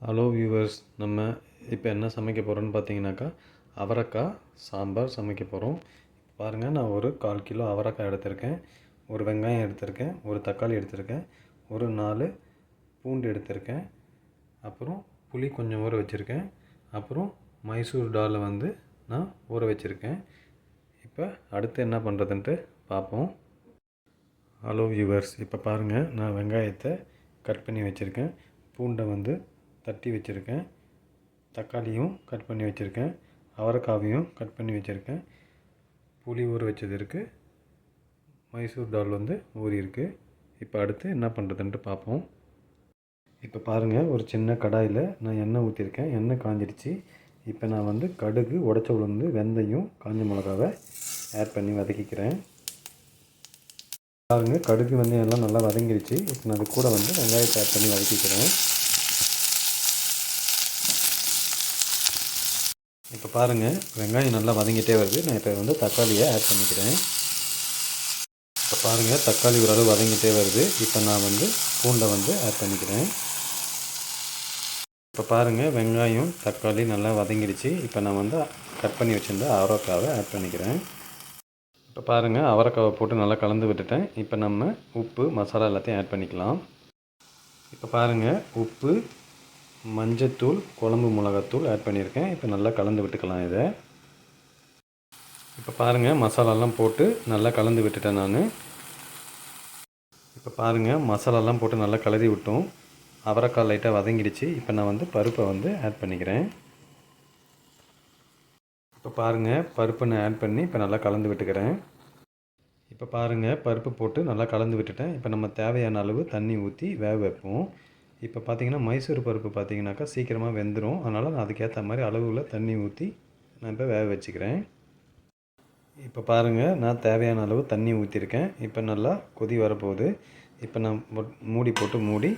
Hello viewers, நம்ம இப்போ என்ன சமைக்க போகிறோன்னு பார்த்தீங்கன்னாக்கா அவரைக்காய் சாம்பார் சமைக்க போகிறோம். பாருங்கள், நான் ஒரு 1/4 கிலோ அவரைக்காய் எடுத்திருக்கேன், ஒரு வெங்காயம் எடுத்திருக்கேன், ஒரு தக்காளி எடுத்திருக்கேன், ஒரு 4 பூண்டு எடுத்திருக்கேன், அப்புறம் புளி கொஞ்சம் ஊற வச்சுருக்கேன், அப்புறம் மைசூர் டால் நான் ஊற வச்சுருக்கேன். இப்போ அடுத்து என்ன பண்ணுறதுன்ட்டு பார்ப்போம். ஹலோ வியூவர்ஸ், இப்போ பாருங்கள், நான் வெங்காயத்தை கட் பண்ணி வச்சுருக்கேன், பூண்டை தட்டி வச்சுருக்கேன், தக்காளியும் கட் பண்ணி வச்சுருக்கேன், அவரைக்காவையும் கட் பண்ணி வச்சுருக்கேன், புளி ஊற வச்சது இருக்குது, மைசூர் டால் ஊறி இருக்குது. இப்போ அடுத்து என்ன பண்ணுறதுன்ட்டு பார்ப்போம். இப்போ பாருங்கள், ஒரு சின்ன கடாயில் நான் எண்ணெய் ஊற்றிருக்கேன், எண்ணெய் காஞ்சிடுச்சு. இப்போ நான் கடுகு, உடைச்ச உளுந்து, வெந்தயம், காஞ்ச மிளகாவை ஆட் பண்ணி வதக்கிக்கிறேன். பாருங்கள், கடுகு வெந்தயம் எல்லாம் நல்லா வதங்கிடுச்சு. இப்போ நான் அது கூட வெங்காயத்தை ஆட் பண்ணி வதக்கிக்கிறேன். இப்போ பாருங்கள், வெங்காயம் நல்லா வதங்கிட்டே வருது. நான் இப்போ தக்காளியை ஆட் பண்ணிக்கிறேன். இப்போ பாருங்கள், தக்காளி ஓரளவு வதங்கிட்டே வருது. இப்போ நான் பூண்டை ஆட் பண்ணிக்கிறேன். இப்போ பாருங்கள், வெங்காயம் தக்காளி நல்லா வதங்கிடுச்சு. இப்போ நான் கட் பண்ணி வச்சுருந்த அவரைக்காவை ஆட் பண்ணிக்கிறேன். இப்போ பாருங்கள், அவரைக்காவை போட்டு நல்லா கலந்து விட்டுட்டேன். இப்போ நம்ம உப்பு, மசாலா எல்லாத்தையும் ஆட் பண்ணிக்கலாம். இப்போ பாருங்கள், உப்பு, மஞ்சத்தூள், குழம்பு மிளகாத்தூள் ஆட் பண்ணியிருக்கேன். இப்போ நல்லா கலந்து விட்டுக்கலாம் இதை. இப்போ பாருங்கள், மசாலாலாம் போட்டு நல்லா கலந்து விட்டுட்டேன் நான். இப்போ பாருங்கள், மசாலாலாம் போட்டு நல்லா கலரி விட்டோம். அவரைக்காய் லைட்டாக வதங்கிடுச்சு. இப்போ நான் பருப்பை ஆட் பண்ணிக்கிறேன். இப்போ பாருங்கள், பருப்பை நான் ஆட் பண்ணி இப்போ நல்லா கலந்து விட்டுக்கிறேன். இப்போ பாருங்கள், பருப்பு போட்டு நல்லா கலந்து விட்டுட்டேன். இப்போ நம்ம தேவையான அளவு தண்ணி ஊற்றி வேக வைப்போம். இப்போ பார்த்திங்கன்னா, மைசூர் பருப்பு பார்த்திங்கனாக்கா சீக்கிரமாக வெந்துடும். அதனால் நான் அதுக்கேற்ற மாதிரி அளவில் தண்ணி ஊற்றி நான் இப்போ வேக வச்சுக்கிறேன். இப்போ பாருங்கள், நான் தேவையான அளவு தண்ணி ஊற்றிருக்கேன். இப்போ நல்லா கொதி வரப்போகுது. இப்போ நான் மூடி போட்டு மூடி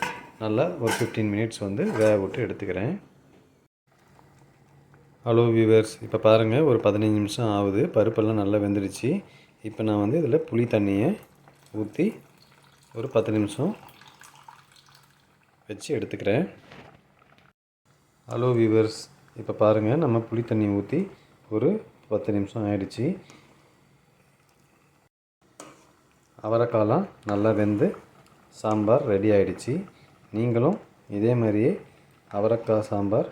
நல்லா ஒரு 15 மினிட்ஸ் வேக விட்டு எடுத்துக்கிறேன். ஹலோ வியூவர்ஸ், இப்போ பாருங்கள், ஒரு 15 நிமிஷம் ஆகுது. பருப்பெல்லாம் நல்லா வெந்துடுச்சு. இப்போ நான் இதில் புளி தண்ணியை ஊற்றி ஒரு 10 நிமிஷம் வச்சு எடுத்துக்கிறேன். ஹலோ வியூவர்ஸ், இப்போ பாருங்கள், நம்ம புளி தண்ணி ஊற்றி ஒரு 10 நிமிஷம் ஆயிடுச்சு. அவரைக்காலாம் நல்லா வெந்து சாம்பார் ரெடி ஆகிடுச்சு. நீங்களும் இதே மாதிரியே அவரைக்காய் சாம்பார்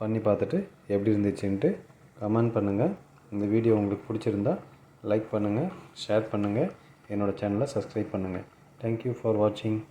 பண்ணி பார்த்துட்டு எப்படி இருந்துச்சுன்ட்டு கமெண்ட் பண்ணுங்கள். இந்த வீடியோ உங்களுக்கு பிடிச்சிருந்தா லைக் பண்ணுங்கள், ஷேர் பண்ணுங்கள், என்னோடய சேனலை சப்ஸ்கிரைப் பண்ணுங்கள். தேங்க்யூ ஃபார் வாட்சிங்.